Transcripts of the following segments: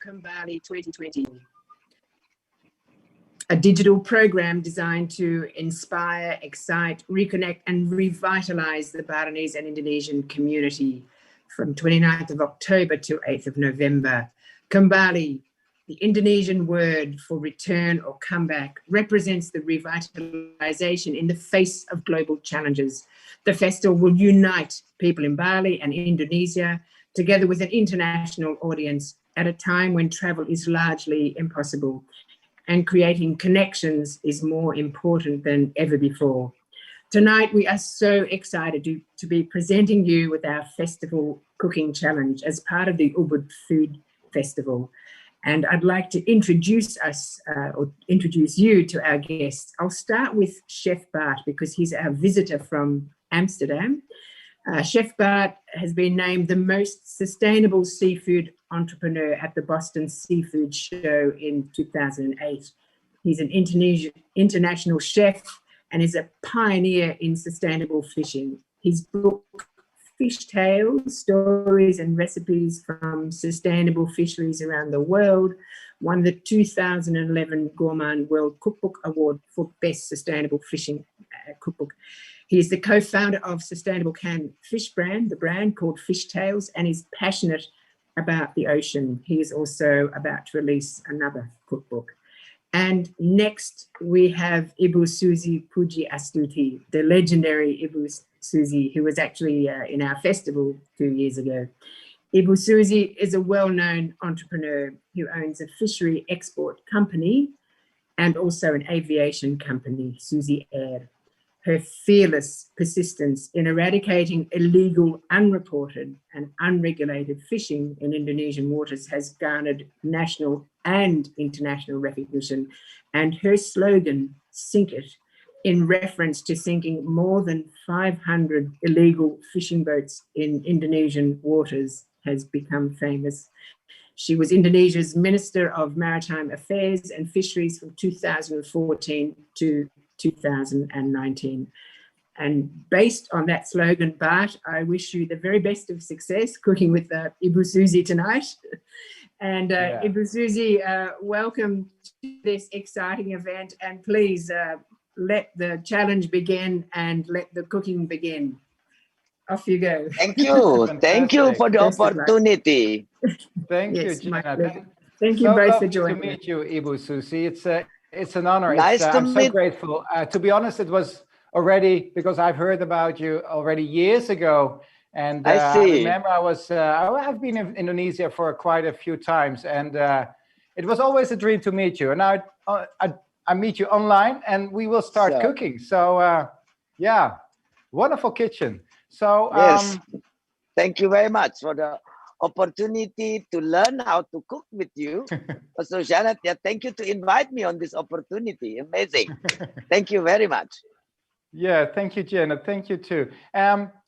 Kembali 2020, a digital program designed to inspire, excite, reconnect, and revitalize the Balinese and Indonesian community from 29th of October to 8th of November. Kembali, the Indonesian word for return or comeback, represents the revitalization in the face of global challenges. The festival will unite people in Bali and Indonesia together with an international audience at a time when travel is largely impossible and creating connections is more important than ever before. Tonight, we are so excited to be presenting you with our festival cooking challenge as part of the Ubud Food Festival. And I'd like to introduce you to our guests. I'll start with Chef Bart because he's our visitor from Amsterdam. Chef Bart has been named the most sustainable seafood entrepreneur at the Boston Seafood Show in 2008. He's an international chef and is a pioneer in sustainable fishing. His book, Fish Tales, Stories and Recipes from Sustainable Fisheries Around the World, won the 2011 Gourmand World Cookbook Award for Best Sustainable Fishing Cookbook. He is the co-founder of Sustainable Canned Fish brand, the brand called Fish Tales, and is passionate about the ocean. He is also about to release another cookbook. And next we have Ibu Susi Pudjiastuti, the legendary Ibu Susi, who was actually in our festival 2 years ago. Ibu Susi is a well-known entrepreneur who owns a fishery export company and also an aviation company, Susi Air. Her fearless persistence in eradicating illegal, unreported and unregulated fishing in Indonesian waters has garnered national and international recognition. And her slogan, "Sink It," in reference to sinking more than 500 illegal fishing boats in Indonesian waters, has become famous. She was Indonesia's Minister of Maritime Affairs and Fisheries from 2014 to 2019. And based on that slogan, Bart, I wish you the very best of success cooking with Ibu Susi tonight. And Ibu Susi, welcome to this exciting event, and please let the challenge begin and let the cooking begin. Off you go. Thank you. Thank you for the opportunity. Thank you, Yes, Gina. Thank you both for joining. To meet you, Ibu Susi. It's an honor. Nice to I'm so meet. grateful. To be honest, it was already because I've heard about you already years ago. And I see. remember I've been in Indonesia for quite a few times, and it was always a dream to meet you. And now I meet you online, and we will start cooking. So yeah, wonderful kitchen. So yes, thank you very much for the opportunity to learn how to cook with you. So Janet, thank you to invite me on this opportunity. Amazing. Thank you very much. Yeah, thank you, Janet. Thank you too.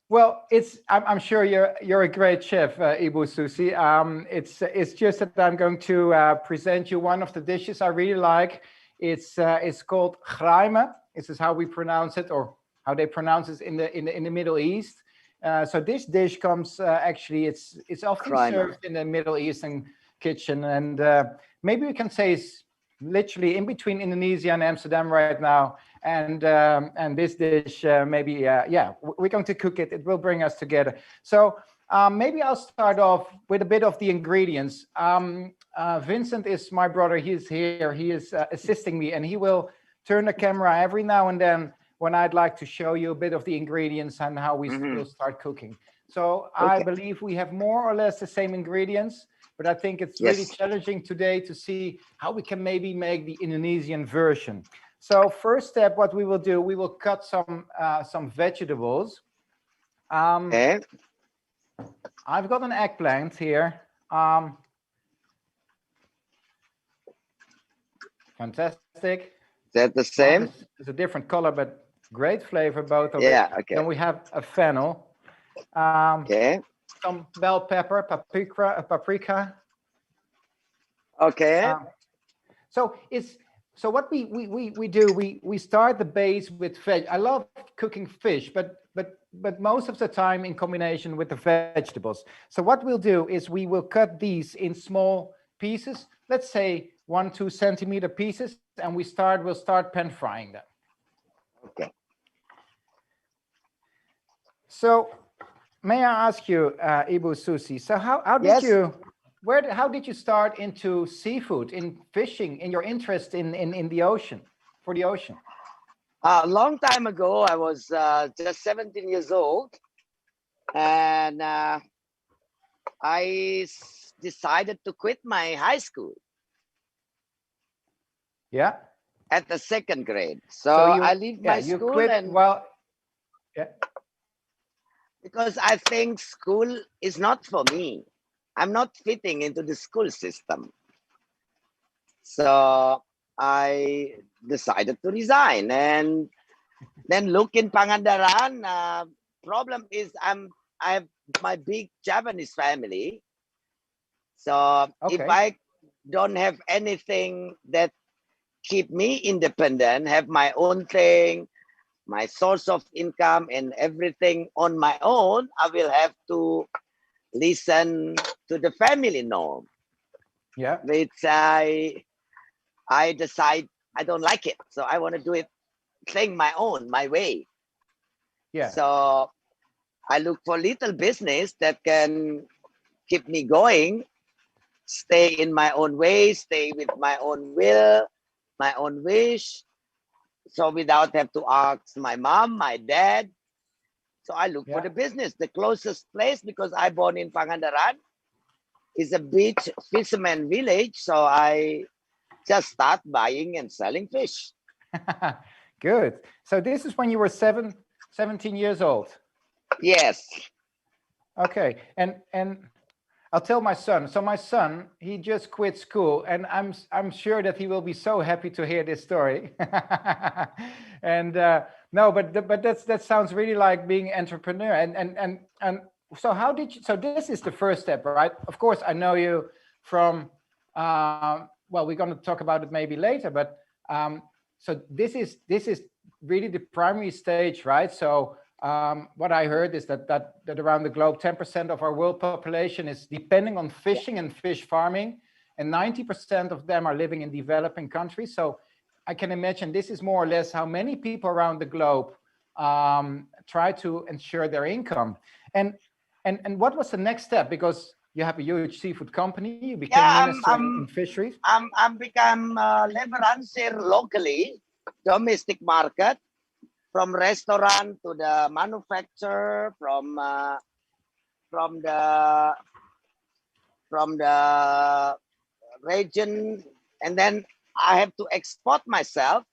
Well, I'm sure you're a great chef, Ibu Susi. It's just that I'm going to present you one of the dishes I really like. It's called Chraime. This is how we pronounce it, or how they pronounce it in the Middle East. So this dish comes actually it's often Chraime. served in the Middle Eastern kitchen, and maybe we can say it's literally in between Indonesia and Amsterdam right now. And this dish we're going to cook it. It will bring us together. So maybe I'll start off with a bit of the ingredients. Vincent is my brother. He's here. He is assisting me, and he will turn the camera every now and then when I'd like to show you a bit of the ingredients and how we will start cooking. So okay. I believe we have more or less the same ingredients, but I think it's really challenging today to see how we can maybe make the Indonesian version. So first step, what we will do, we will cut some vegetables. Okay. I've got an eggplant here. Fantastic. Is that the same? It's a different color, but great flavor, both of it. Yeah, okay. Then we have a fennel. Okay. Some bell pepper, paprika. Okay. So what we do, we start the base with veg. I love cooking fish, but most of the time in combination with the vegetables. So what we'll do is we will cut these in small pieces, let's say 1-2 centimeter pieces, and we'll start pan frying them. Okay. So may I ask you, Ibu Susi, so how did Yes. you, how did you start into seafood, in fishing, in your interest in the ocean, for the ocean? A long time ago, I was just 17 years old, and I decided to quit my high school Yeah. at the second grade. So, you, I leave my you school quit and well. Yeah. because I think school is not for me. I'm not fitting into the school system. So I decided to resign, and then look in Pangandaran. Problem is I have my big Japanese family. So if Okay. I don't have anything that keep me independent, have my own thing, my source of income and everything on my own, I will have to listen to the family norm, Yeah. which I decide I don't like it. So I want to do it thing my own, my way. Yeah. So I look for little business that can keep me going, stay in my own way, stay with my own will, my own wish. So without have to ask my mom, my dad. So I look for the business. The closest place, because I born in Pangandaran, is a beach fisherman village. So I just start buying and selling fish. Good. So this is when you were 17 years old. Yes. Okay. And I'll tell my son. So my son, he just quit school, and I'm sure that he will be so happy to hear this story. And no, but that sounds really like being an entrepreneur. And so how did you? So this is the first step, right? Of course, I know you from. Well, we're going to talk about it maybe later, but so this is really the primary stage, right? So what I heard is that around the globe, 10% of our world population is depending on fishing and fish farming, and 90% of them are living in developing countries. So I can imagine this is more or less how many people around the globe try to ensure their income. And what was the next step? Because you have a huge seafood company, you became minister in fisheries. I'm become leverancer locally, domestic market, from restaurant to the manufacturer, from the region, and then I have to export myself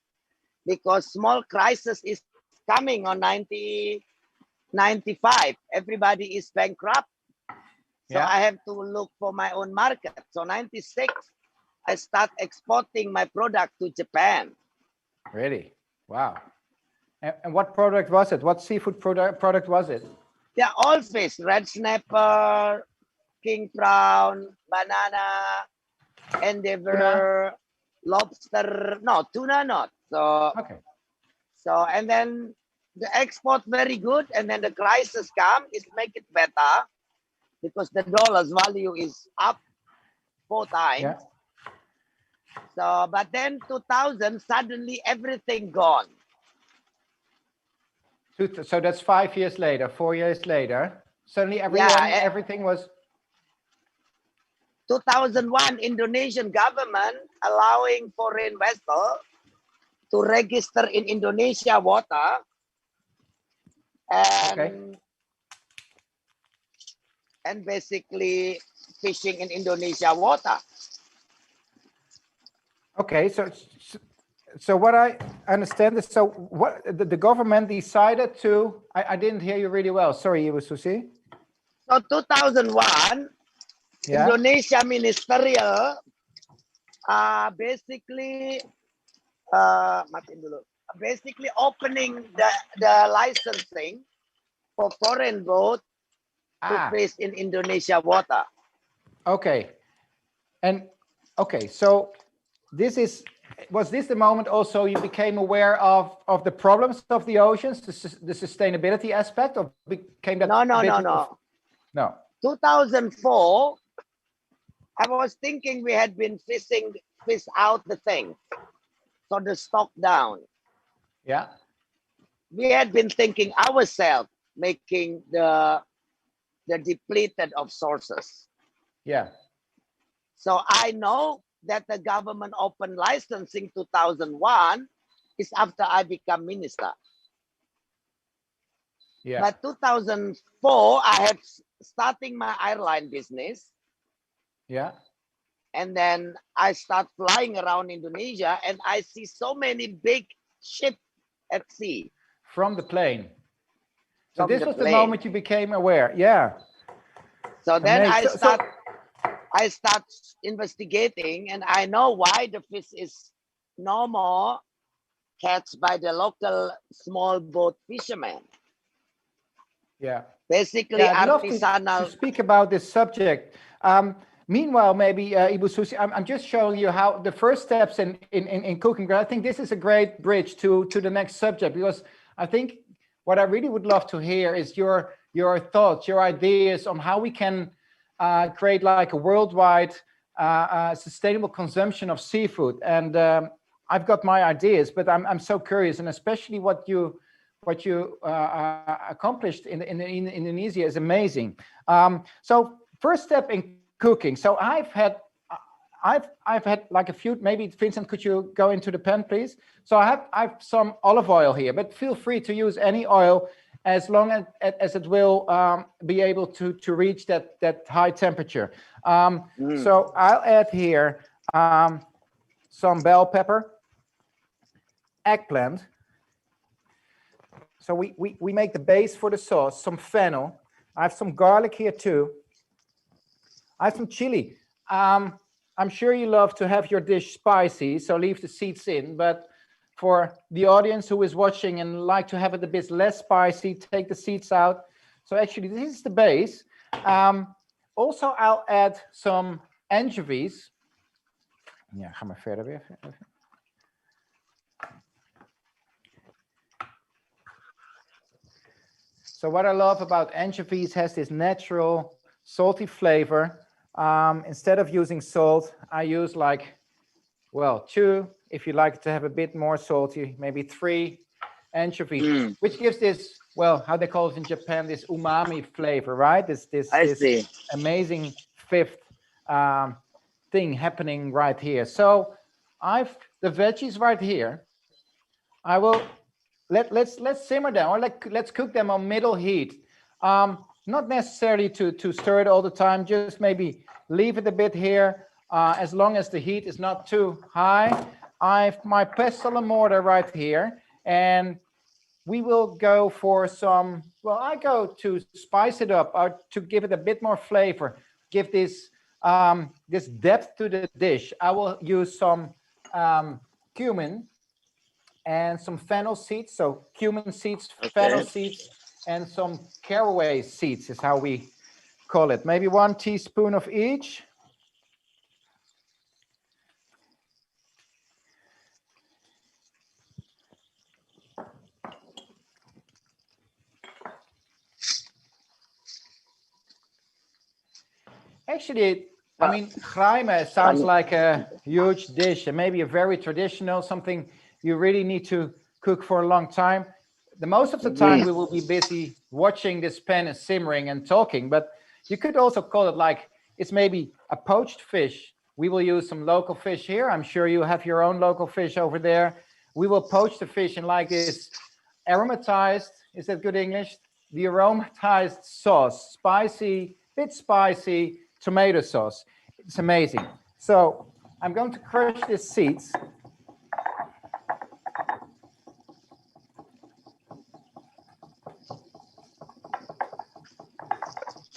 because small crisis is coming on 1995. Everybody is bankrupt. So I have to look for my own market. So 96, I start exporting my product to Japan. Really? Wow. And what product was it? What seafood product was it? Yeah, all fish, red snapper, king prawn, banana, endeavor, lobster. No, tuna not. So, okay. So, and then the export very good. And then the crisis come, it make it better because the dollar's value is up 4 times. Yeah. So, but then 2000, suddenly everything gone. So that's 5 years later, 4 years later. Suddenly everything was... 2001, Indonesian government allowing foreign vessel to register in Indonesia water. And basically fishing in Indonesia water. Okay, so what I understand is, so what the government decided to, I didn't hear you really well. Sorry, Ibu Susi. So 2001, Indonesia ministerial basically opening the licensing for foreign boat to fish in Indonesia water. Okay. And okay, so was this the moment also you became aware of the problems of the oceans, the sustainability aspect, or became that? No. 2004, I was thinking we had been fish out the thing, so the stock down. Yeah. We had been thinking ourselves making the depleted of sources. Yeah. So I know that the government opened licensing 2001 is after I become minister. Yeah. But 2004, I had starting my airline business. Yeah. And then I start flying around Indonesia and I see so many big ships at sea. From the plane. So From this the was the plane. moment you became aware. Yeah. So then Amazing. I start investigating, and I know why the fish is no more catch by the local small boat fishermen. Yeah. Basically, Yeah, I'd love artisanal. to speak about this subject. Meanwhile, maybe Ibu Susi, I'm just showing you how the first steps in cooking. But I think this is a great bridge to the next subject, because I think what I really would love to hear is your thoughts, your ideas on how we can create like a worldwide sustainable consumption of seafood. And I've got my ideas, but I'm so curious, and especially what you accomplished in Indonesia is amazing. So first step in cooking. So I've had like a few. Maybe Vincent, could you go into the pan, please? So I have some olive oil here, but feel free to use any oil as long as it will be able to reach that high temperature. So I'll add here some bell pepper, eggplant. So we make the base for the sauce, some fennel. I have some garlic here too. I have some chili. I'm sure you love to have your dish spicy, so leave the seeds in. But for the audience who is watching and like to have it a bit less spicy, take the seeds out. So actually, this is the base. Also, I'll add some anchovies. Ja, ga maar verder weer. So what I love about anchovies has this natural salty flavor. Instead of using salt, I use like, well, 2. If you like to have a bit more salty, maybe 3 anchovies, which gives this, well, how they call it in Japan, this umami flavor, right? This amazing 5th thing happening right here. So I've the veggies right here. I will let's simmer them, or let's cook them on middle heat. Not necessarily to stir it all the time, just maybe leave it a bit here, as long as the heat is not too high. I've my pestle and mortar right here, and we will go for some, well, I go to spice it up, or to give it a bit more flavor, give this this depth to the dish. I will use some cumin and some fennel seeds. So cumin seeds, fennel seeds, and some caraway seeds is how we call it. Maybe 1 teaspoon of each. Actually, I mean, Chraime sounds like a huge dish, and maybe a very traditional, something you really need to cook for a long time. The most of the time we will be busy watching this pan simmering and talking, but you could also call it like it's maybe a poached fish. We will use some local fish here. I'm sure you have your own local fish over there. We will poach the fish in like this aromatized, is that good English? The aromatized sauce, spicy, bit spicy tomato sauce. It's amazing. So I'm going to crush these seeds.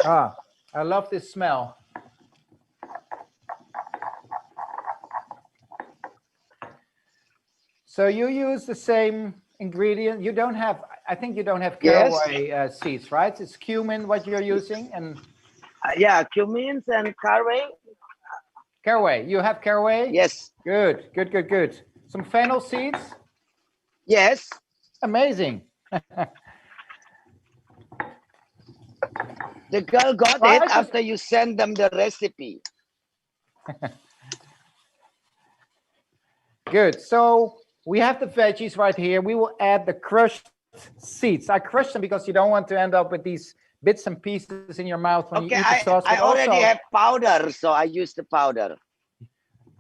Ah, I love this smell. So you use the same ingredient. You don't have, I think you don't have caraway seeds, right? It's cumin what you're using, and yeah, cumins and caraway. Caraway. You have caraway? Yes. Good, good, good, good. Some fennel seeds? Yes. Amazing. The girl got it after you send them the recipe. Good. So we have the veggies right here. We will add the crushed seeds. I crushed them because you don't want to end up with these bits and pieces in your mouth when you eat the sauce. I already have powder, so I use the powder.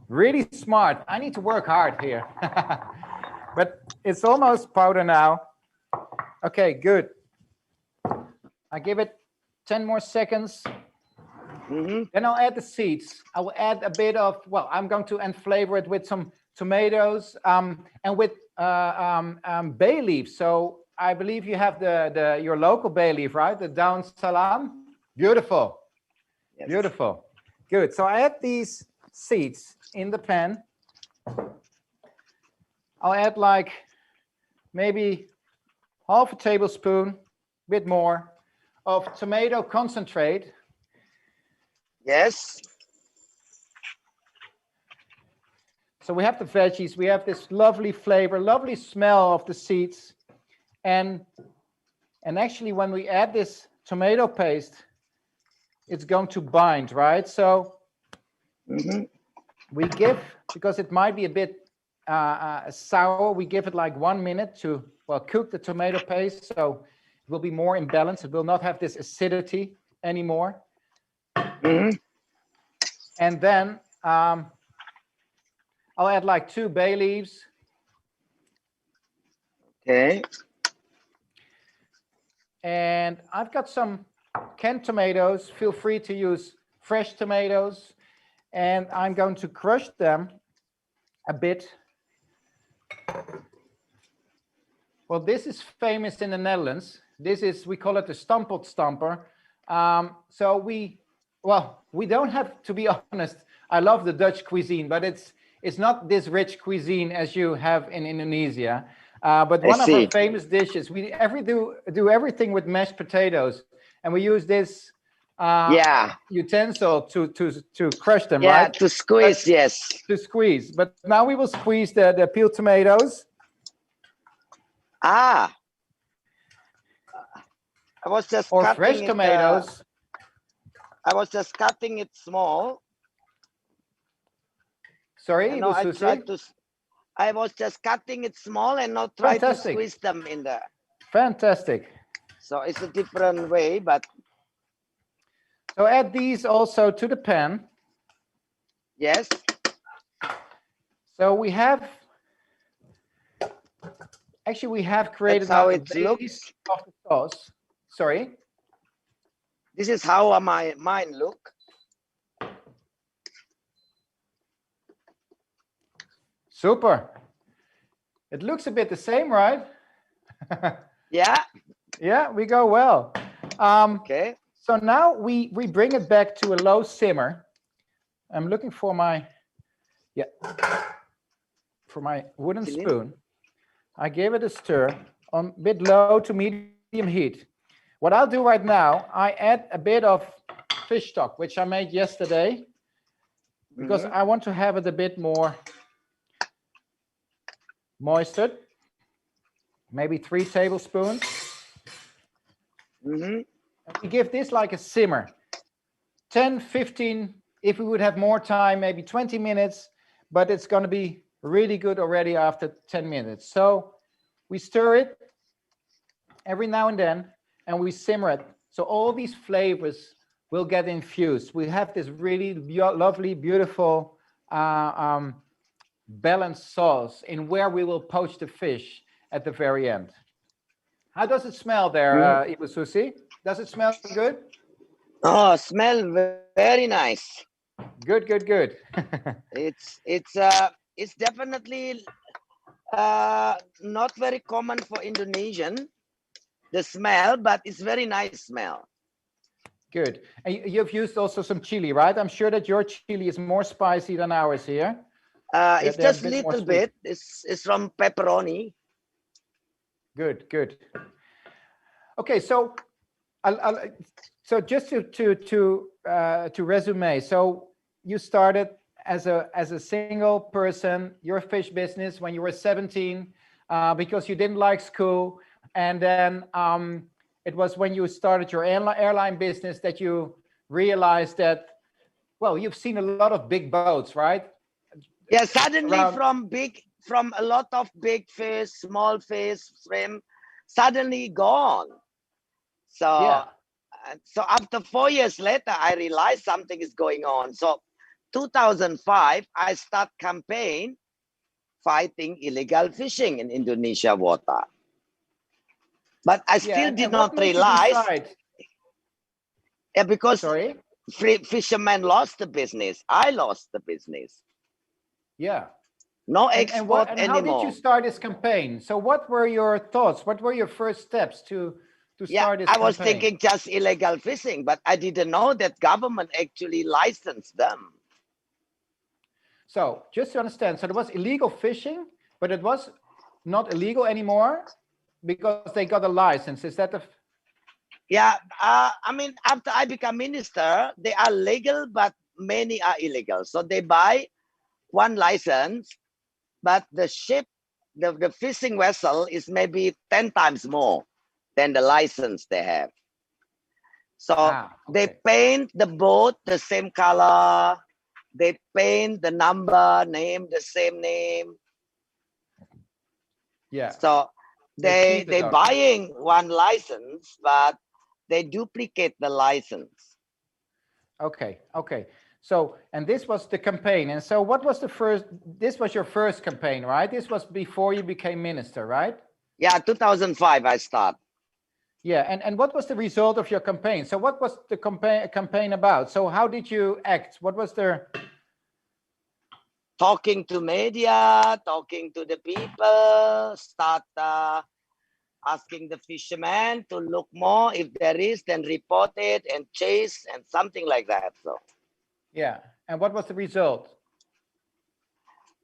Really smart. I need to work hard here. But it's almost powder now. Okay, good. I give it 10 more seconds. Then I'll add the seeds. I will add a bit of, well, I'm going to flavor it with some tomatoes and with bay leaves. So I believe you have your local bay leaf, right? The down salam. Beautiful. Yes. Beautiful. Good. So I add these seeds in the pan. I'll add like maybe half a tablespoon, bit more, of tomato concentrate. Yes. So we have the veggies, we have this lovely flavor, lovely smell of the seeds. And actually when we add this tomato paste, it's going to bind, right? So we give, because it might be a bit sour, we give it like 1 minute to, well, cook the tomato paste. So it will be more in balance. It will not have this acidity anymore. And then I'll add like 2 bay leaves. Okay. And I've got some canned tomatoes. Feel free to use fresh tomatoes. And I'm going to crush them a bit. Well, this is famous in the Netherlands. This is, we call it the stampot stamper. So we don't have, to be honest, I love the Dutch cuisine, but it's not this rich cuisine as you have in Indonesia. But one of our famous dishes, we do everything with mashed potatoes, and we use this utensil to crush them, right? To squeeze, yes. To squeeze. But now we will squeeze the peeled tomatoes. I was just cutting fresh tomatoes. I was just cutting it small. Sorry, I was just cutting it small and not try to squeeze them in there. Fantastic. So it's a different way, but. So add these also to the pan. Yes. So we have created how the it base looks of the sauce. Sorry. This is how mine look. Super. It looks a bit the same, right? Yeah. Yeah, we go well. Okay. So now we bring it back to a low simmer. I'm looking for my wooden spoon. I gave it a stir on a bit low to medium heat. What I'll do right now, I add a bit of fish stock, which I made yesterday, because I want to have it a bit more moistened. Maybe 3 tablespoons. And we give this like a simmer. 10, 15, if we would have more time, maybe 20 minutes, but it's going to be really good already after 10 minutes. So we stir it every now and then, and we simmer it. So all these flavors will get infused. We have this really lovely, beautiful, balanced sauce in where we will poach the fish at the very end. How does it smell there, Susi? Does it smell good? Oh, smell very nice. Good, good, good. It's definitely not very common for Indonesian, the smell, but it's very nice smell. Good. And you've used also some chili, right? I'm sure that your chili is more spicy than ours here. It's just a little bit. It's from pepperoni. Good, good. Okay, so so just to resume. So you started as a single person your fish business when you were 17 because you didn't like school, and then it was when you started your airline business that you realized that, well, you've seen a lot of big boats, right? Yeah, suddenly Around- from a lot of big fish, small fish, shrimp, suddenly gone. So, Yeah. so after 4 years later, I realized something is going on. So 2005, I start campaign fighting illegal fishing in Indonesia water. But I still did and not what made you realize, decide? because Sorry? fishermen lost the business. I lost the business. Yeah. No And export how did you anymore. start this campaign? So what were your thoughts? What were your first steps to Yeah, start this I was campaign? thinking just illegal fishing, but I didn't know that government actually licensed them. So just to understand, so there was illegal fishing, but it was not illegal anymore because they got a license. Is that the... Yeah, I mean, after I become minister, they are legal, but many are illegal. So they buy one license, but the ship, the fishing vessel is maybe 10 times more than the license they have. So they okay. paint the boat the same color, they paint the number, name, the same name. Yeah. So they cheated on it. buying one license, but they duplicate the license. Okay. Okay. So, and this was the campaign. And so what was the first, this was your first campaign, right? This was before you became minister, right? Yeah, 2005 I start. Yeah. And what was the result of your campaign? So what was the campaign about? So how did you act? What was the... Talking to media, talking to the people, start asking the fishermen to look more. If there is, then report it and chase and something like that. So Yeah. And what was the result?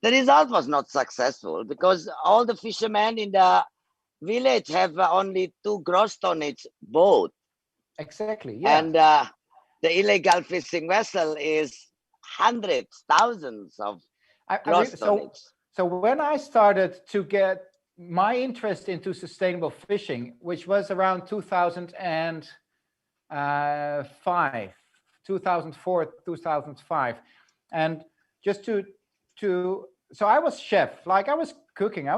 the result was not successful because all the fishermen in the village have only 2 gross tonnage boat. Exactly. Yeah. And the illegal fishing vessel is hundreds, thousands of gross tonnage. So when I started to get my interest into sustainable fishing, which was around 2005, 2004, 2005, and just so I was chef, like I was cooking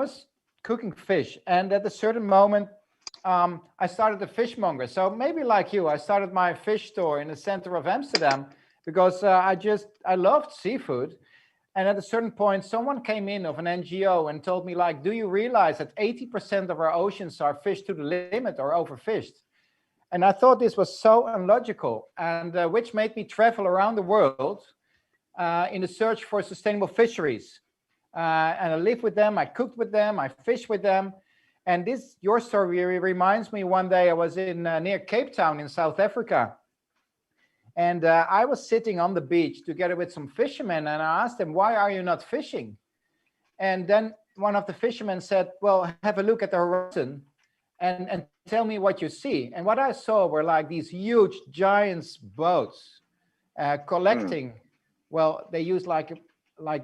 fish, and at a certain moment, I started a fishmonger. So maybe like you, I started my fish store in the center of Amsterdam because I loved seafood. And at a certain point, someone came in of an NGO and told me, like, do you realize that 80% of our oceans are fished to the limit or overfished? And I thought this was so illogical, and which made me travel around the world in the search for sustainable fisheries. And I lived with them, I cooked with them, I fished with them. And your story reminds me, one day I was in near Cape Town in South Africa. And I was sitting on the beach together with some fishermen, and I asked them, why are you not fishing? And then one of the fishermen said, well, have a look at the horizon and tell me what you see. And what I saw were like these huge giants boats collecting. Well, they use like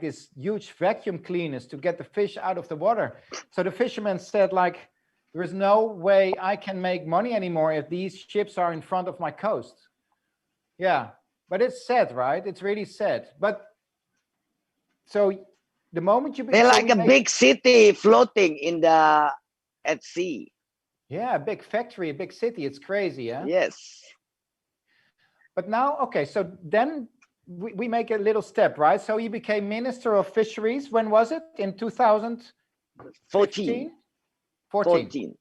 this huge vacuum cleaners to get the fish out of the water. So the fisherman said, like, there is no way I can make money anymore if these ships are in front of my coast. Yeah, but it's sad, right? It's really sad. But so the moment you become... They're like a big city floating at sea. Yeah, a big factory, a big city. It's crazy, yeah? Yes. But now, okay, so then we make a little step, right? So you became Minister of Fisheries. When was it? In 2014? 14.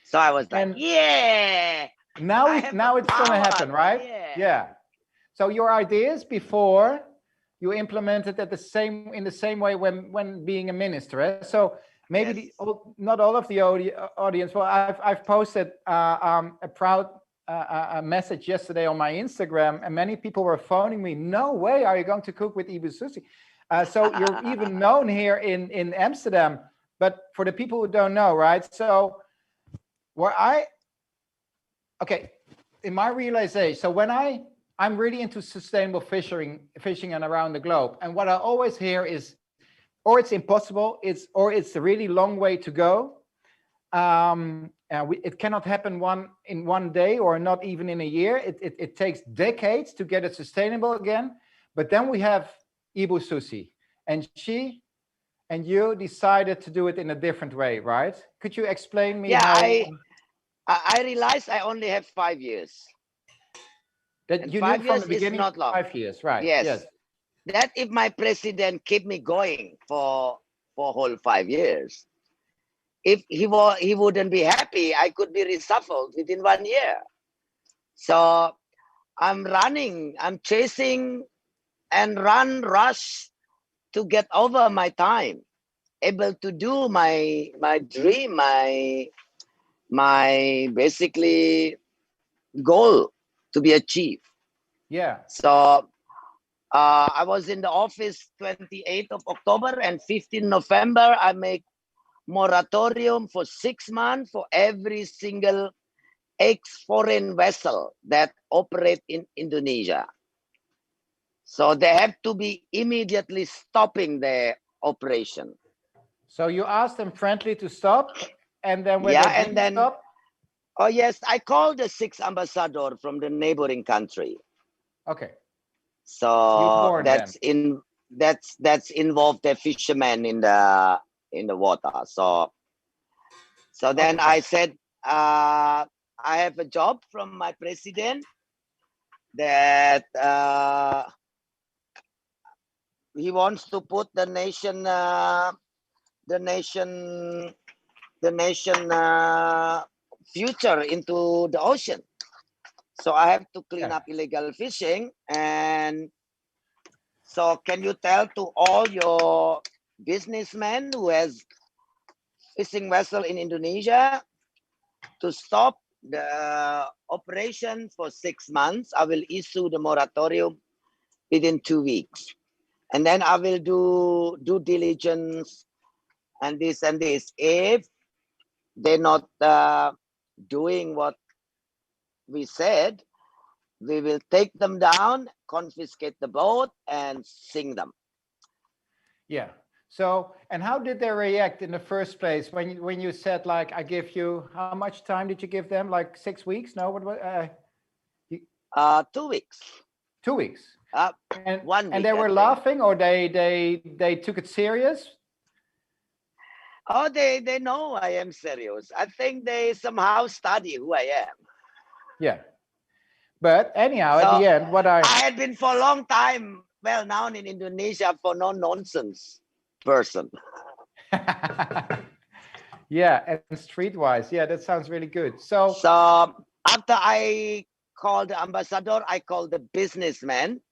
So I was like, yeah. Now it's going to happen, right? Yeah. So your ideas before you implemented in the same way when being a minister. Eh? So maybe not all of the audience. Well, I've posted a proud message yesterday on my Instagram, and many people were phoning me. No way, are you going to cook with Ibu Susi? So you're even known here in Amsterdam. But for the people who don't know, right? So in my realization, so when I'm really into sustainable fishing and around the globe, and what I always hear is, or it's impossible, or it's a really long way to go. it cannot happen in one day or not even in a year. It takes decades to get it sustainable again. But then we have Ibu Susi, and she and you decided to do it in a different way, right? Could you explain me how? I realized I only have 5 years. That And you knew 5 from years the is beginning. not long. 5 years, right? Yes. That if my president keep me going for whole 5 years, if he wouldn't be happy, I could be reshuffled within 1 year. So I'm running, I'm chasing and rush to get over my time, able to do my dream, my basically goal to be achieved. Yeah. So I was in the office 28th of October and 15 November. I make moratorium for 6 months for every single ex-foreign vessel that operate in Indonesia. So they have to be immediately stopping their operation. So you asked them friendly to stop, and then when Yeah, they and didn't then stop, oh yes, I called the 6th ambassador from the neighboring country. okay. So warned that's involved the fishermen in the water. So then I said, I have a job from my president that he wants to put the nation future into the ocean. So I have to clean up illegal fishing. And so can you tell to all your businessmen who has fishing vessel in Indonesia to stop the operation for 6 months? I will issue the moratorium within 2 weeks. And then I will do due diligence and this and this. If they're not doing what we said, we will take them down, confiscate the boat, and sink them. Yeah. So, and how did they react in the first place when you said, like, I give you, how much time did you give them? Like 6 weeks? No, what? 2 weeks. 2 weeks. And 1 week. And they were laughing, or they took it serious? Oh, they know I am serious. I think they somehow study who I am. Yeah. But anyhow, at the end, what I had been for a long time well known in Indonesia for no nonsense person. Yeah, and streetwise, yeah, that sounds really good. So after I called the ambassador, I called the businessman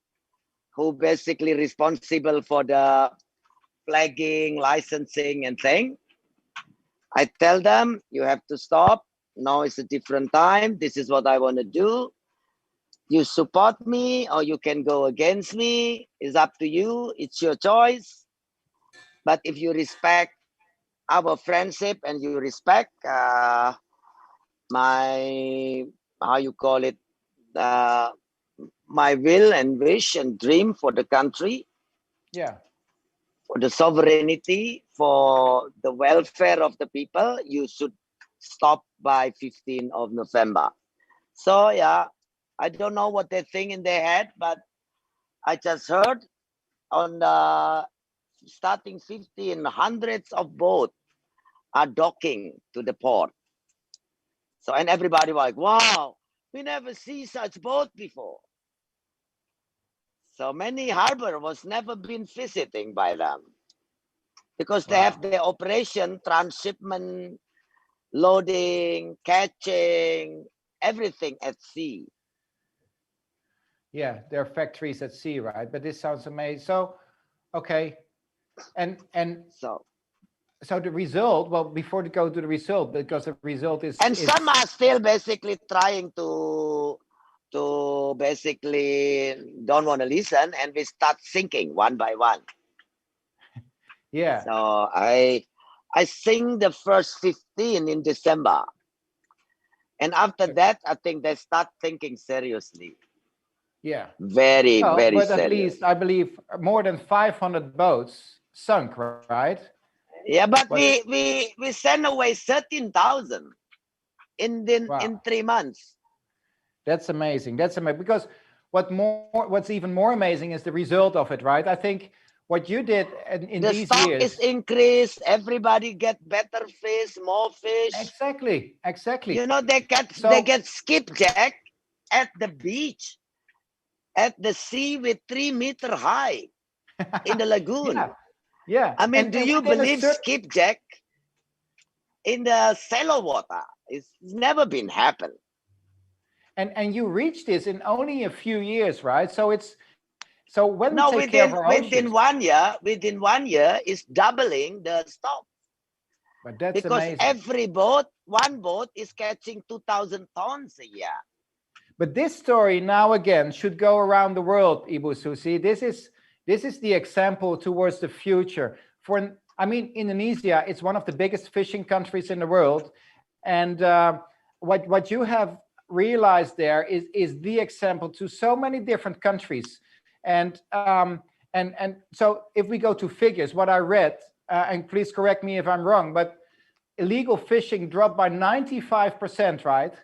who basically responsible for the flagging, licensing and thing. I tell them, you have to stop. Now it's a different time. This is what I want to do. You support me or you can go against me. It's up to you. It's your choice. But if you respect our friendship and you respect my, how you call it, my will and wish and dream for the country, yeah, for the sovereignty, for the welfare of the people, you should stop by 15th of November. So yeah, I don't know what they think in their head, but I just heard on the starting 15, hundreds of boats are docking to the port. So, and everybody was like, wow, we never see such boat before. So many harbor was never been visiting by them because they have their operation, transshipment, loading, catching, everything at sea. Yeah, there are factories at sea, right? But this sounds amazing. So, okay, and so the result. Well, before to go to the result, because the result is. And some are still basically trying to basically don't want to listen, and we start sinking one by one. Yeah. So I sing the first 15 in December, and after that, I think they start thinking seriously. Yeah. Very, very but serious. At least I believe more than 500 boats sunk, right? Yeah, but we sent away 13,000. in Wow. 3 months. That's amazing. That's amazing. Because what's even more amazing is the result of it, right? I think what you did in The these stock years. is increased. Everybody get better fish, more fish. Exactly. Exactly. You know, they So get skipjack at the beach, at the sea with 3-meter high in the lagoon. yeah, yeah. I mean, do you within a believe certain, skipjack in the shallow water? It's never been happened. and you reach this in only a few years, right? So when we No, take care of our within oceans, 1 year, it's doubling the stock. but that's Because amazing. one boat is catching 2,000 tons a year. But this story now again should go around the world, Ibu Susi. This is the example towards the future. I mean, Indonesia, it's one of the biggest fishing countries in the world, and what you have realized there is the example to so many different countries. And so if we go to figures, what I read, and please correct me if I'm wrong, but illegal fishing dropped by 95%, right?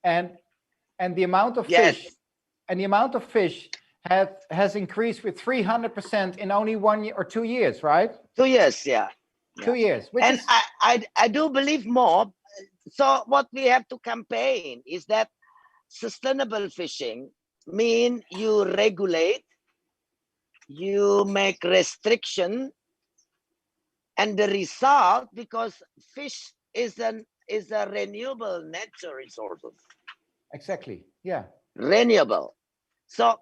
And the amount of Yes. fish has increased with 300% in only 1 year or 2 years, right? 2 years, yeah. 2 years, which And is I do believe more. So what we have to campaign is that sustainable fishing mean you regulate, you make restriction, and the result, because fish is a renewable natural resources. exactly, yeah. Renewable. So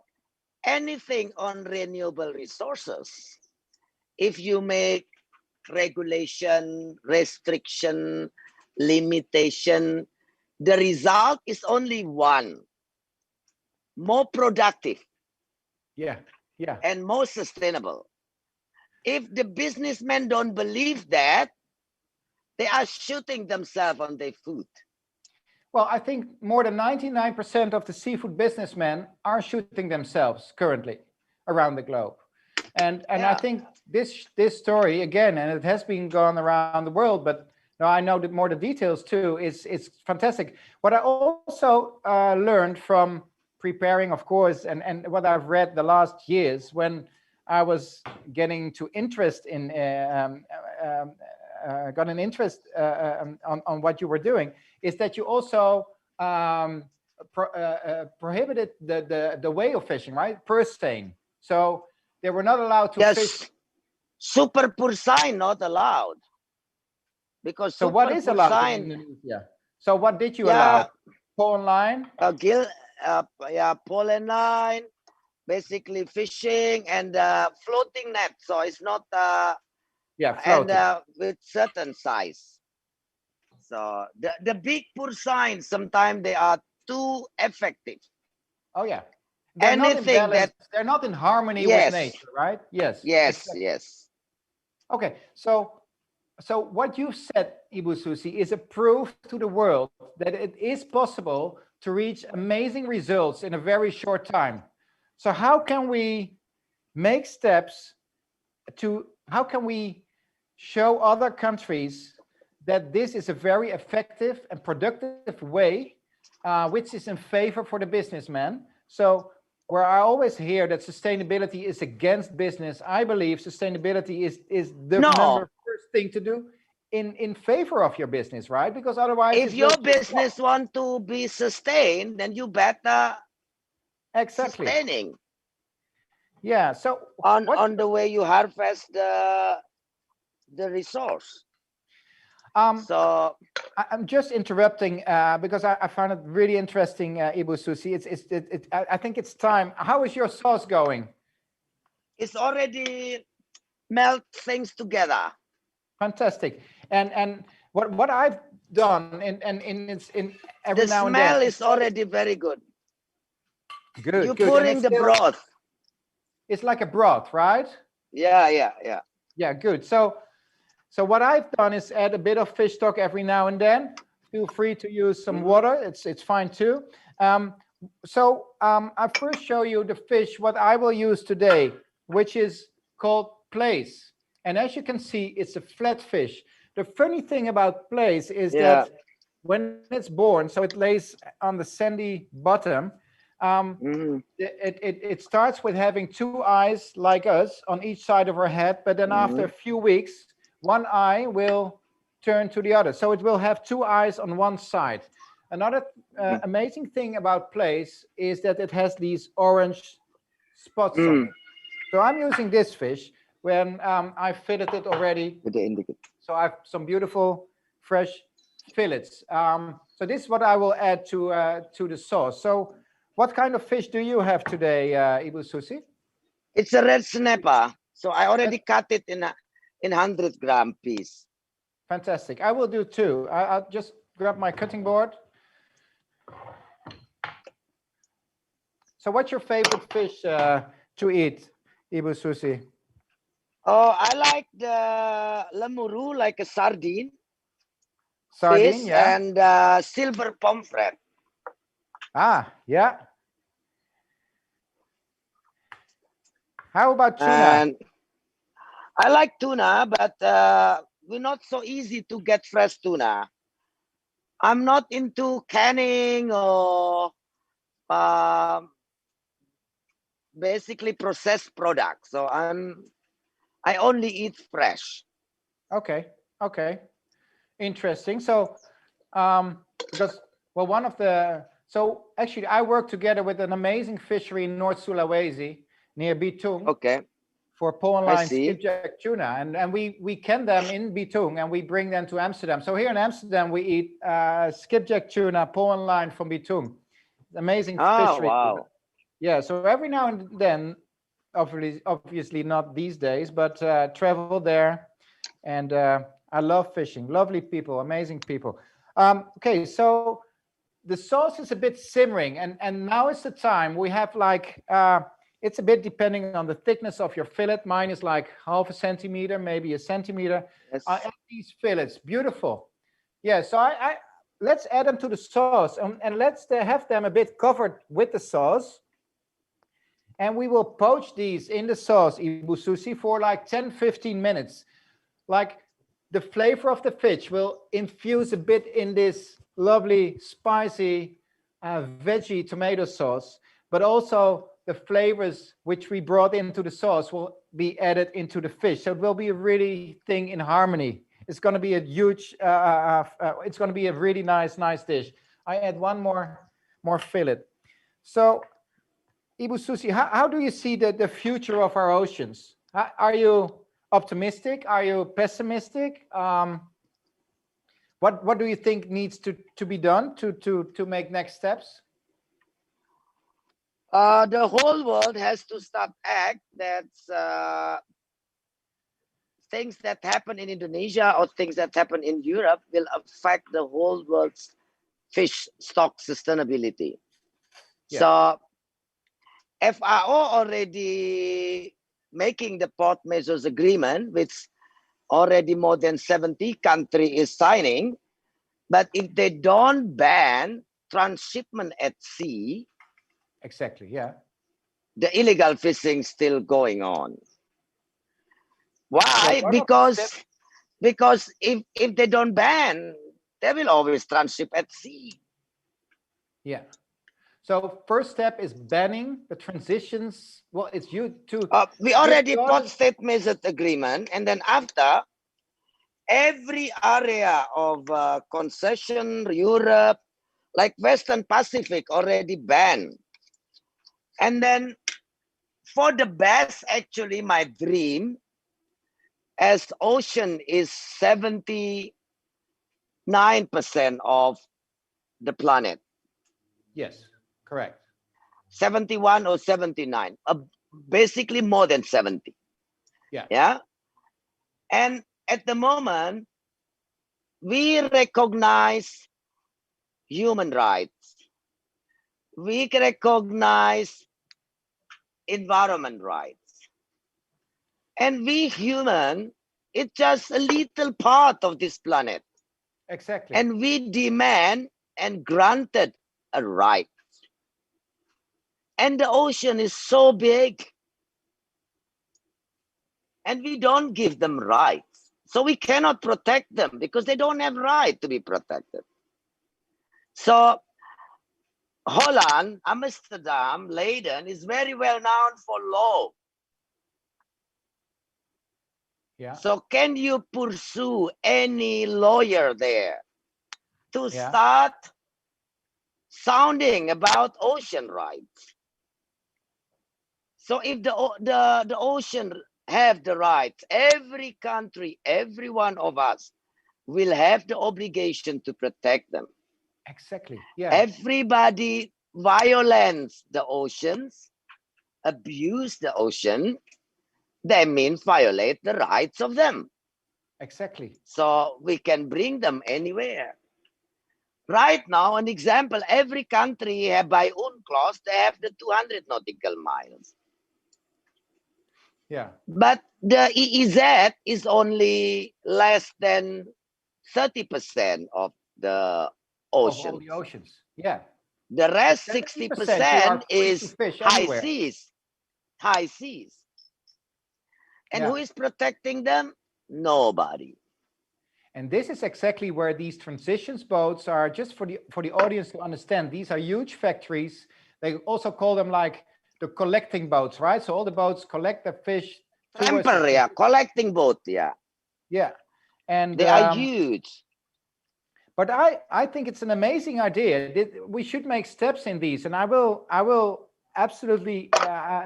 anything on renewable resources, if you make regulation, restriction, limitation, the result is only one: more productive, Yeah, yeah. and more sustainable. If the businessmen don't believe that, they are shooting themselves on their foot. Well, I think more than 99% of the seafood businessmen are shooting themselves currently around the globe. And Yeah. I think this story again, and it has been gone around the world, but now I know more the details too, is fantastic. What I also learned from preparing, of course, and what I've read the last years when I was getting to interest in got an interest on what you were doing, is that you also prohibited the whale fishing, right? Purse seine. So they were not allowed to Yes, fish. super porcine not allowed. Because So what super is allowed in porcine, Indonesia? So what did you yeah, allow? Pole line? pollen line, basically fishing, and floating net. So it's not Yeah, and floating. with certain size. So the big porcine, sometimes they are too effective. Oh yeah. They're not in Anything balance. that, They're not in harmony with yes, nature, right? Yes. yes, Exactly. yes. Okay. So what you said, Ibu Susi, is a proof to the world that it is possible to reach amazing results in a very short time. So how can we make steps how can we show other countries that this is a very effective and productive way, which is in favor for the businessman? So where I always hear that sustainability is against business, I believe sustainability is the No, first thing to do in favor of your business, right? Because otherwise if it will your just flop. business want to be sustained, then you better Exactly. sustaining Yeah. So on the way you harvest the resource. So I'm just interrupting because I found it really interesting, Ibu Susi. I think it's time. How is your sauce going? it's already melt things together. Fantastic. And what I've done and it's in every The now and then. smell is already very good. Good. You Good. And pouring the broth. It's like a broth, right? Yeah. Yeah. Good. So what I've done is add a bit of fish stock every now and then. Feel free to use some water. It's fine too. I first show you the fish what I will use today, which is called plaice. And as you can see, it's a flat fish. The funny thing about plaice is that when it's born, so it lays on the sandy bottom. Mhm. It starts with having two eyes like us on each side of our head, but then after a few weeks, one eye will turn to the other. So it will have two eyes on one side. Another amazing thing about plaice is that it has these orange spots on it. So I'm using this fish when I filleted it already. With the indicator. So I have some beautiful fresh fillets. So this is what I will add to the sauce. So what kind of fish do you have today, Ibu Susi? It's a red snapper. So I already cut it in 100-gram piece. Fantastic. I will do two. I'll just grab my cutting board. So what's your favorite fish to eat, Ibu Susi? Oh, I like the lemuru, like a sardine. Sardine, Fish yeah. and silver pomfret. Ah, yeah. How about tuna? And I like tuna, but we're not so easy to get fresh tuna. I'm not into canning or basically processed products. So I only eat fresh. Okay, okay. Interesting. So, because, well, so actually I work together with an amazing fishery in North Sulawesi near Bitung. Okay. For pole and I line see. skipjack tuna, and we can them in Bitung and we bring them to Amsterdam. So here in Amsterdam we eat skipjack tuna, pole and line from Bitung. Amazing Oh, fishery. wow. Yeah, so every now and then, obviously not these days, but travel there, and I love fishing. Lovely people, amazing people. Okay, so the sauce is a bit simmering, and now is the time. We have like it's a bit depending on the thickness of your fillet. Mine is like half a centimeter, maybe a centimeter. Yes. I add these fillets, beautiful. Yeah, so I let's add them to the sauce, and let's have them a bit covered with the sauce. And we will poach these in the sauce, Ibu Susi, for like 10-15 minutes. Like the flavor of the fish will infuse a bit in this lovely, spicy, veggie tomato sauce, but also the flavors which we brought into the sauce will be added into the fish. So it will be a really thing in harmony. It's going to be a huge, it's going to be a really nice dish. I add one more fillet. So, Ibu Susi, how do you see the future of our oceans? Are you optimistic? Are you pessimistic? What do you think needs to be done to make next steps? The whole world has to start act that things that happen in Indonesia or things that happen in Europe will affect the whole world's fish stock sustainability. Yeah. So FAO already making the port measures agreement, which already more than 70 countries is signing. But if they don't ban transshipment at sea, exactly, yeah, the illegal fishing still going on. Why? So because if they don't ban, they will always transship at sea. Yeah. So first step is banning the transitions. Well, it's you to. We already put state measures agreement, and then after every area of concession, Europe, like Western Pacific already banned. And then for the best, actually, my dream as ocean is 79% of the planet. Yes, correct. 71 or 79, basically more than 70. Yeah. Yeah. And at the moment, we recognize human rights. We recognize environment rights. And we human, it's just a little part of this planet. Exactly. And we demand and granted a right. And the ocean is so big. And we don't give them rights. So we cannot protect them because they don't have right to be protected. So Holland, Amsterdam, Leiden is very well known for law. Yeah. So can you pursue any lawyer there to Yeah. start sounding about ocean rights? So if the ocean have the rights, every country, every one of us will have the obligation to protect them. Exactly. Yeah. Everybody violates the oceans, abuse the ocean, that means violate the rights of them. Exactly. So we can bring them anywhere. Right now, an example, every country have by UNCLOS, they have the 200 nautical miles. Yeah. But the EEZ is only less than 30% of the ocean. Of all the oceans. Yeah. The rest, 70% 60% free to is fish high anywhere. seas. High seas. And Yeah. who is protecting them? Nobody. And this is exactly where these transitions boats are, just for the audience to understand. These are huge factories. They also call them like the collecting boats, right? So all the boats collect the fish. Temporary, yeah, collecting boat, yeah. Yeah. And they are huge. But I think it's an amazing idea. We should make steps in these, and I will absolutely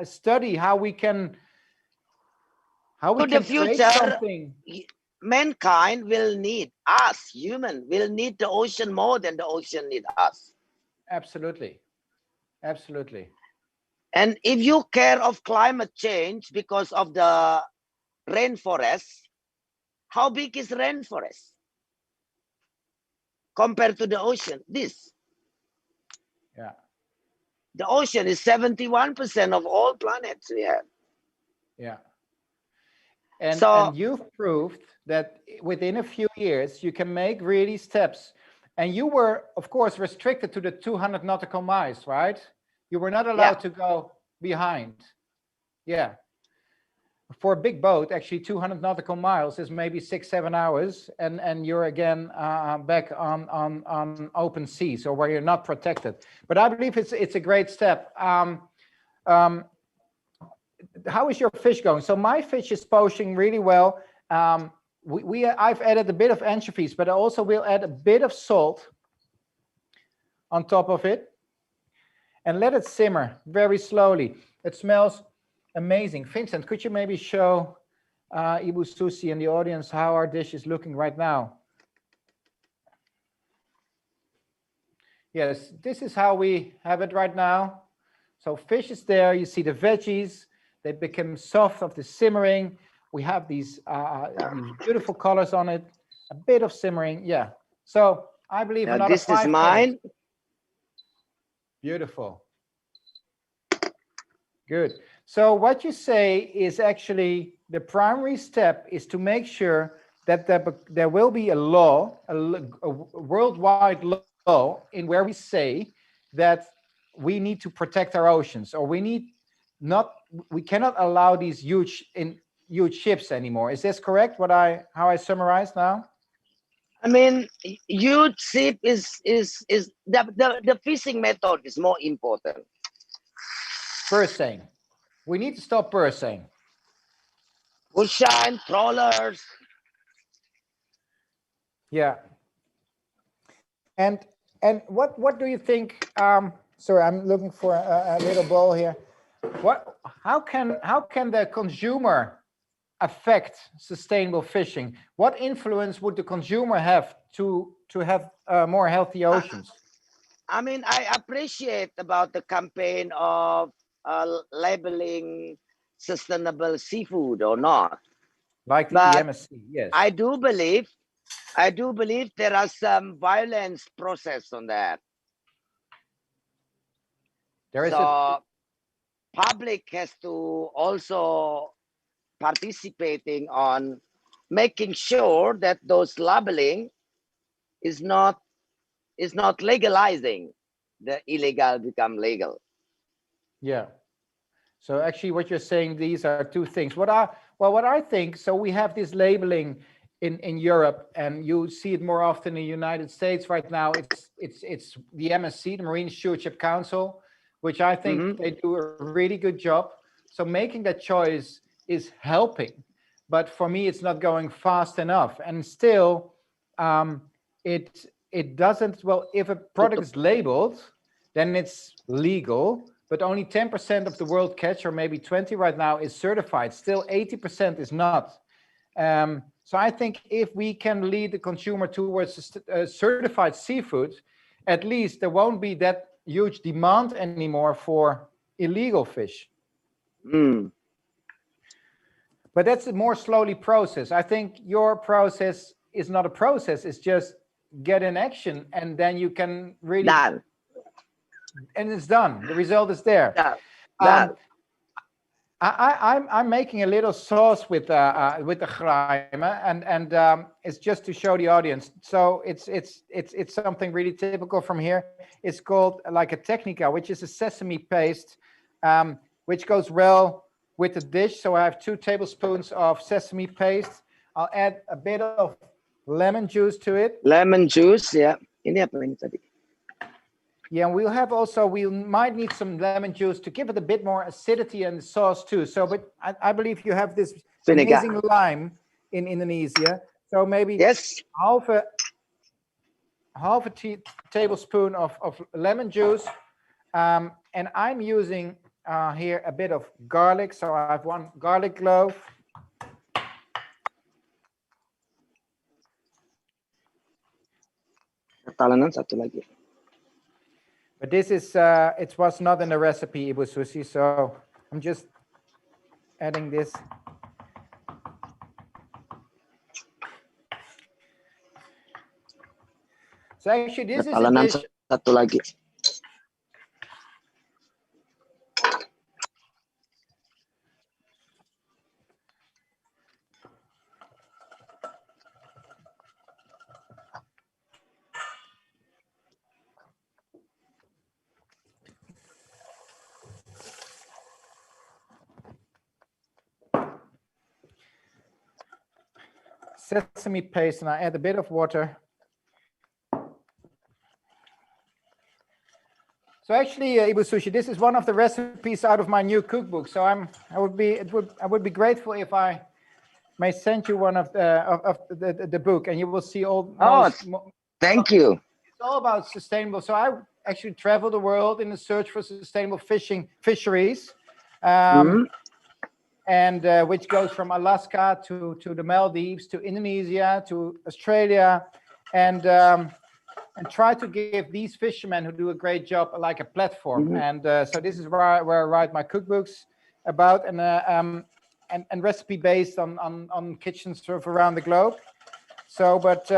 study how we can the create future, something. Mankind will need us, human will need the ocean more than the ocean need us. Absolutely. Absolutely. And if you care of climate change because of the rainforest, how big is rainforest compared to the ocean? This. Yeah. The ocean is 71% of all planets we have. Yeah. And you've proved that within a few years you can make really steps. And you were, of course, restricted to the 200 nautical miles, right? You were not allowed to go behind. Yeah. For a big boat, actually 200 nautical miles is maybe 6-7 hours, and you're again back on open seas, or where you're not protected. But I believe it's a great step. How is your fish going? So my fish is poaching really well. I've added a bit of anchovies, but I also will add a bit of salt on top of it, and let it simmer very slowly. It smells amazing. Vincent, could you maybe show Ibu Susi and the audience how our dish is looking right now? Yes, this is how we have it right now. So fish is there. You see the veggies. They become soft of the simmering. We have these beautiful colors on it. A bit of simmering. Yeah. So I believe another 5 minutes. This is mine. Beautiful. Good. So what you say is actually the primary step is to make sure that there will be a law, a worldwide law, in where we say that we need to protect our oceans, or we cannot allow these huge ships anymore. Is this correct? How I summarize now? I mean, huge ship is the fishing method is more important. Purseing. We need to stop purseing. Bushine, trawlers. Yeah. And what do you think? Sorry, I'm looking for a little bowl here. How can the consumer affect sustainable fishing? What influence would the consumer have to have more healthy oceans? I mean, I appreciate about the campaign of labeling sustainable seafood or not. Like the MSC, yes. I do believe there are some violence process on that. Public has to also participating on making sure that those labeling is not legalizing the illegal become legal. Yeah. So actually what you're saying, these are two things. What I think, so we have this labeling in Europe, and you see it more often in the United States right now. It's the MSC, the Marine Stewardship Council, which I think they do a really good job. So making that choice is helping, but for me, it's not going fast enough. And still, it doesn't. Well, if a product is labeled, then it's legal. But only 10% of the world catch, or maybe 20 right now, is certified. Still, 80% is not. So I think if we can lead the consumer towards certified seafood, at least there won't be that huge demand anymore for illegal fish. But that's a more slowly process. I think your process is not a process. It's just get in action, and then you can really... Done. And it's done. The result is there. Done. I'm making a little sauce with the Chraime, and it's just to show the audience. So it's something really typical from here. It's called like a technica, which is a sesame paste, which goes well with the dish. So I have 2 tablespoons of sesame paste. I'll add a bit of lemon juice to it. Lemon juice, yeah. Ini apa ini tadi? Yeah, and we might need some lemon juice to give it a bit more acidity in the sauce too. So, but I believe you have this amazing lime in Indonesia. So maybe half a tablespoon of lemon juice. And I'm using here a bit of garlic. So I have 1 garlic clove. Tantangan satu lagi. But this is, it was not in the recipe, Ibu Susi, so I'm just adding this. So actually, this is a dish. Satu lagi. Sesame paste, and I add a bit of water. So actually, Ibu Susi, this is one of the recipes out of my new cookbook. So I would be grateful if I may send you one of the book, and you will see all. Thank you. It's all about sustainable. So I actually travel the world in the search for sustainable fisheries. And which goes from Alaska to the Maldives, to Indonesia, to Australia, and try to give these fishermen who do a great job like a platform. And so this is where I write my cookbooks about, and recipe based on kitchens sort of around the globe. So, but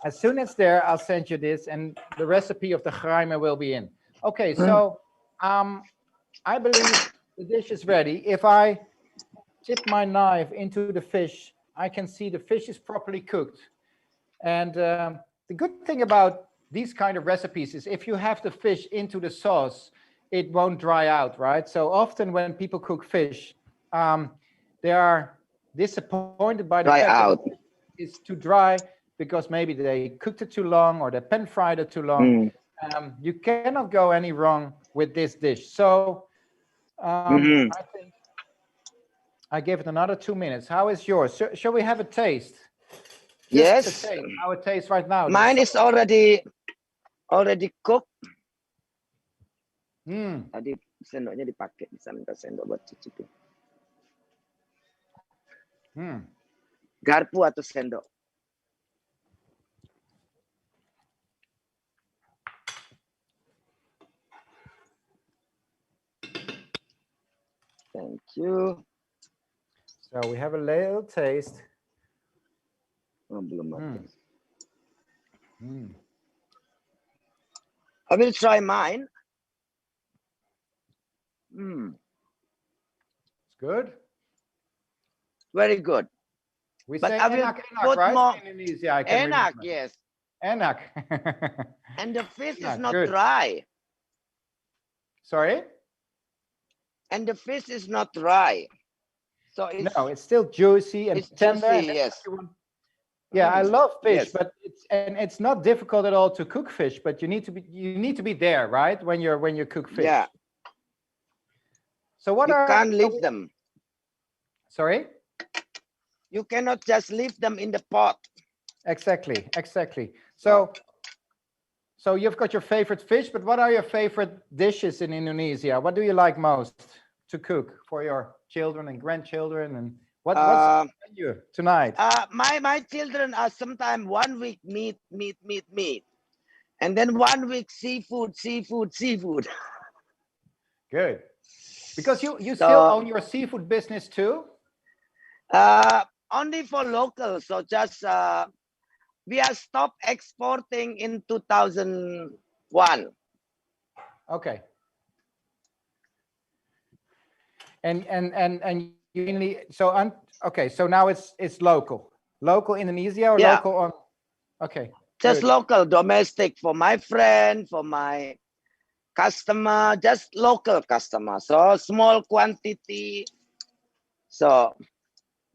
as soon as there, I'll send you this, and the recipe of the Chraime will be in. Okay, so I believe the dish is ready. If I dip my knife into the fish, I can see the fish is properly cooked. And the good thing about these kind of recipes is if you have the fish into the sauce, it won't dry out, right? So often when people cook fish, they are disappointed by the fact that it's too dry because maybe they cooked it too long or they pan fried it too long. You cannot go any wrong with this dish. So I think I give it another 2 minutes. How is yours? Shall we have a taste? Yes. Just taste how it tastes right now. Mine is already cooked. Tadi sendoknya dipakai, bisa minta sendok buat cicipin. Garpu atau sendok? Thank you. So we have a little taste. Belum mati. I will try mine. It's good. Very good. We but say I will enak, put right? more. In Indonesia, I can Enak, remember. yes. Enak. And the fish is Enak, not good. dry. Sorry? And the fish is not dry. So it's, No, it's still juicy and it's tender. juicy, And that's yes. what you want. Yeah, I love fish, Yes. but it's not difficult at all to cook fish, but you need to be there, right? When you cook fish. Yeah. So what You are can't leave them. Sorry? You cannot just leave them in the pot. Exactly. So you've got your favorite fish, but what are your favorite dishes in Indonesia? What do you like most to cook for your children and grandchildren? And what's on the menu tonight? My children are sometimes 1 week meat. And then 1 week seafood. Good. Because you So, still own your seafood business too? only for local. So just we are stopped exporting in 2001. Okay. And you mainly okay. So now it's local Indonesia or Yeah. local on. Okay. Just good. local, domestic for my friend, for my customer, just local customer. So small quantity. So.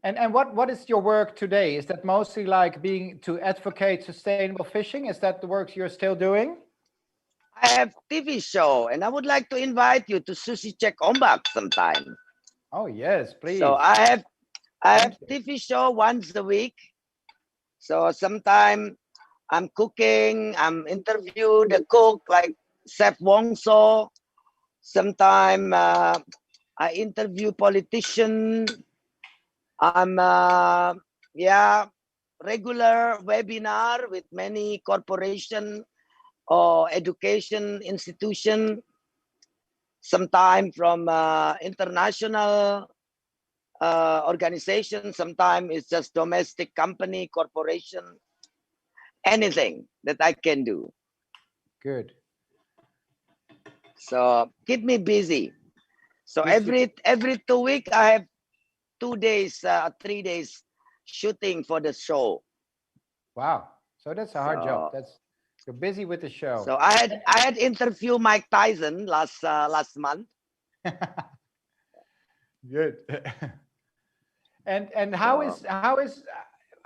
And what is your work today? Is that mostly like being to advocate sustainable fishing? Is that the work you're still doing? I have TV show, and I would like to invite you to Susi Check Ombak sometime. Oh yes, please. So I have you. TV show once a week. So sometime I'm cooking, I'm interview the cook like Chef Wong So. Sometime I interview politician. I'm regular webinar with many corporation or education institution. Sometime from international organization. Sometimes it's just domestic company, corporation. Anything that I can do. Good. So keep me busy. So Good every 2 weeks I have 2 days, 3 days shooting for the show. Wow. So that's a hard job. You're busy with the show. So I had interviewed Mike Tyson last month. Good. and how is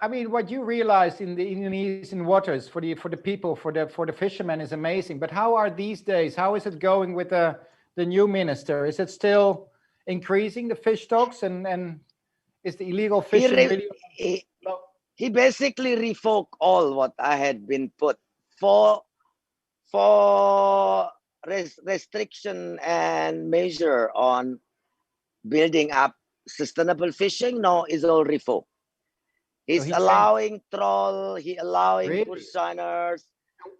I mean, what you realized in the Indonesian waters for the people, for the fishermen is amazing. But how are these days? How is it going with the new minister? Is it still increasing the fish stocks and is the illegal fishing really? He basically revoked all what I had been put for restriction and measure on building up sustainable fishing. No, is all revoked. He's allowing troll, he allowing pursiners,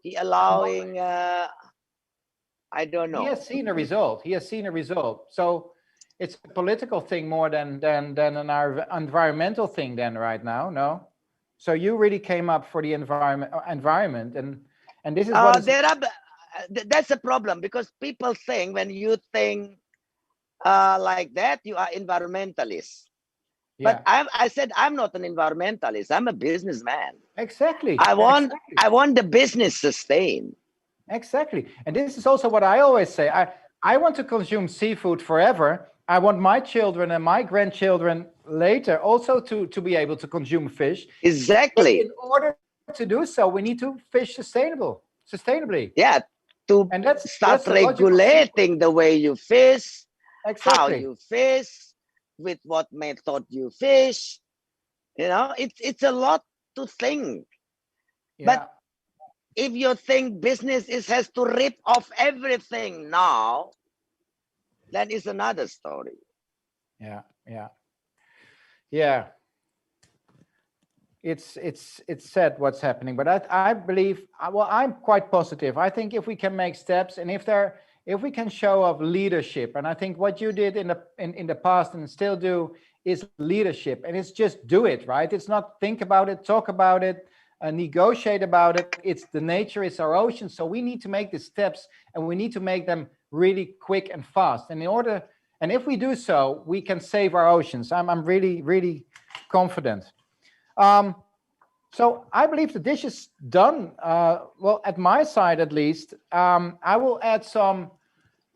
he allowing I don't know. He has seen a result. So it's a political thing more than an environmental thing then right now, no? So you really came up for the environment and this is what that's a problem because people think when you think like that, you are environmentalist. Yeah. But I said I'm not an environmentalist. I'm a businessman. Exactly. I want the business sustained. Exactly. And this is also what I always say. I want to consume seafood forever. I want my children and my grandchildren later also to be able to consume fish. Exactly. But in order to do so, we need to fish sustainably. Yeah. And start regulating the way you fish, how you fish, with what method you fish. You know, it's a lot to think. Yeah. But if you think business has to rip off everything now, then it's another story. Yeah. It's sad what's happening, but I believe, well, I'm quite positive. I think if we can make steps and if we can show off leadership, and I think what you did in the past and still do is leadership, and it's just do it, right? It's not think about it, talk about it, negotiate about it. It's the nature, it's our ocean. So we need to make the steps and we need to make them really quick and fast. And if we do so, we can save our oceans. I'm really, really confident. So I believe the dish is done. Well, at my side, at least, I will add some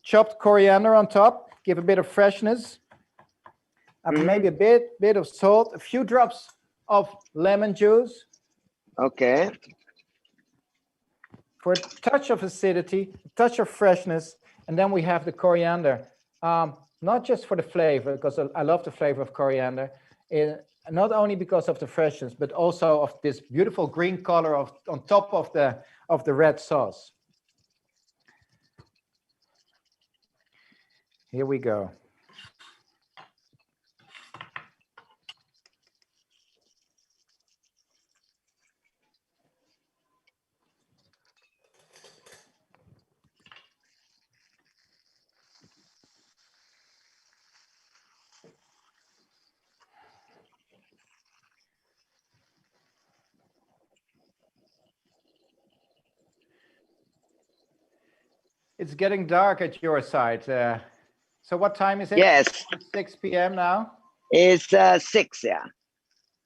chopped coriander on top, give a bit of freshness. maybe a bit of salt, a few drops of lemon juice. Okay. For a touch of acidity, a touch of freshness, and then we have the coriander. Not just for the flavor, because I love the flavor of coriander, not only because of the freshness, but also of this beautiful green color on top of the red sauce. Here we go. It's getting dark at your side. So what time is it? Yes. 6 p.m. now? It's 6, yeah.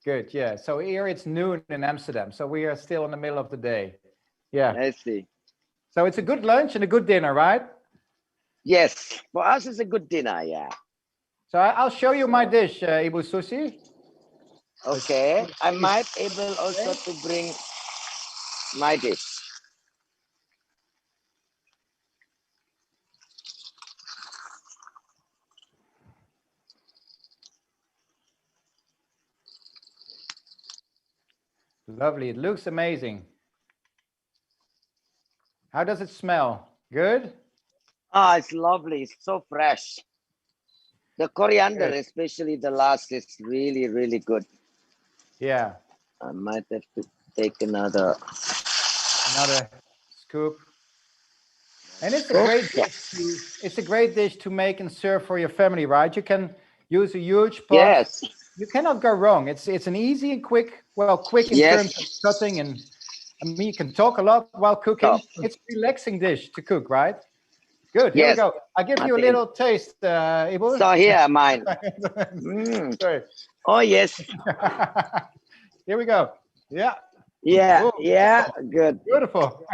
Good, yeah. So here it's noon in Amsterdam. So we are still in the middle of the day. Yeah. I see. So it's a good lunch and a good dinner, right? Yes. For us, it's a good dinner, yeah. So I'll show you my dish, Ibu Susi. Okay. I might able also to bring my dish. Lovely. It looks amazing. How does it smell? Good? Ah, it's lovely. It's so fresh. The coriander, Good. especially the last, is really, really good. Yeah. I might have to take another scoop. And it's a great dish it's a great dish to make and serve for your family, right? You can use a huge pot. Yes. You cannot go wrong. It's an easy and quick in terms of cutting, and I mean you can talk a lot while cooking. It's a relaxing dish to cook, right? Good. Here we go. I'll give you a little taste, Ibu. So here, mine. Sorry. Oh yes. Here we go. Yeah. Yeah. Ooh. Yeah. Good. Beautiful.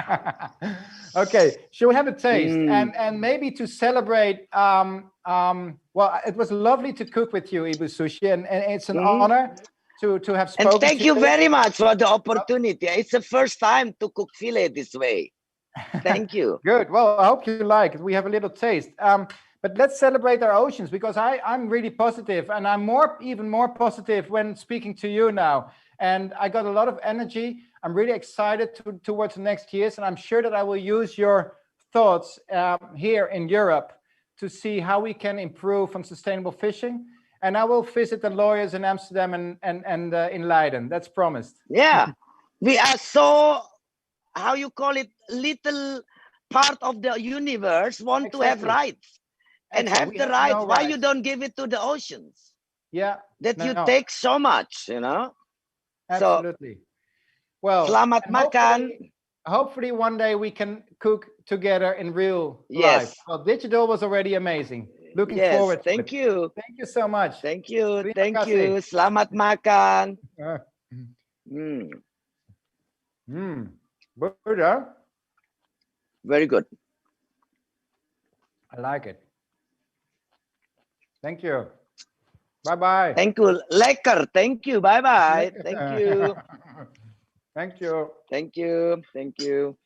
Okay. Shall we have a taste? And maybe to celebrate. Well, it was lovely to cook with you, Ibu Sushi, and it's an honor to have spoken. And thank you very much for the opportunity. It's the first time to cook filet this way. Thank you. Good. Well, I hope you like it. We have a little taste. But let's celebrate our oceans, because I'm really positive, and I'm even more positive when speaking to you now. And I got a lot of energy. I'm really excited towards the next years, and I'm sure that I will use your thoughts here in Europe to see how we can improve on sustainable fishing. And I will visit the lawyers in Amsterdam and in Leiden. That's promised. Yeah, we are so, how you call it, little part of the universe want to have rights and have the rights. Why you don't give it to the oceans? Yeah, that you take so much, you know. Absolutely. So, well, selamat makan. Hopefully one day we can cook together in real life. Well, digital was already amazing. Looking forward to it. Thank you. Thank you so much. Thank you. Thank you. Selamat makan. Good, huh? Very good. I like it. Thank you. Bye-bye. Thank you. Lekker. Thank you. Bye-bye. Thank you. Thank you. Thank you. Thank you.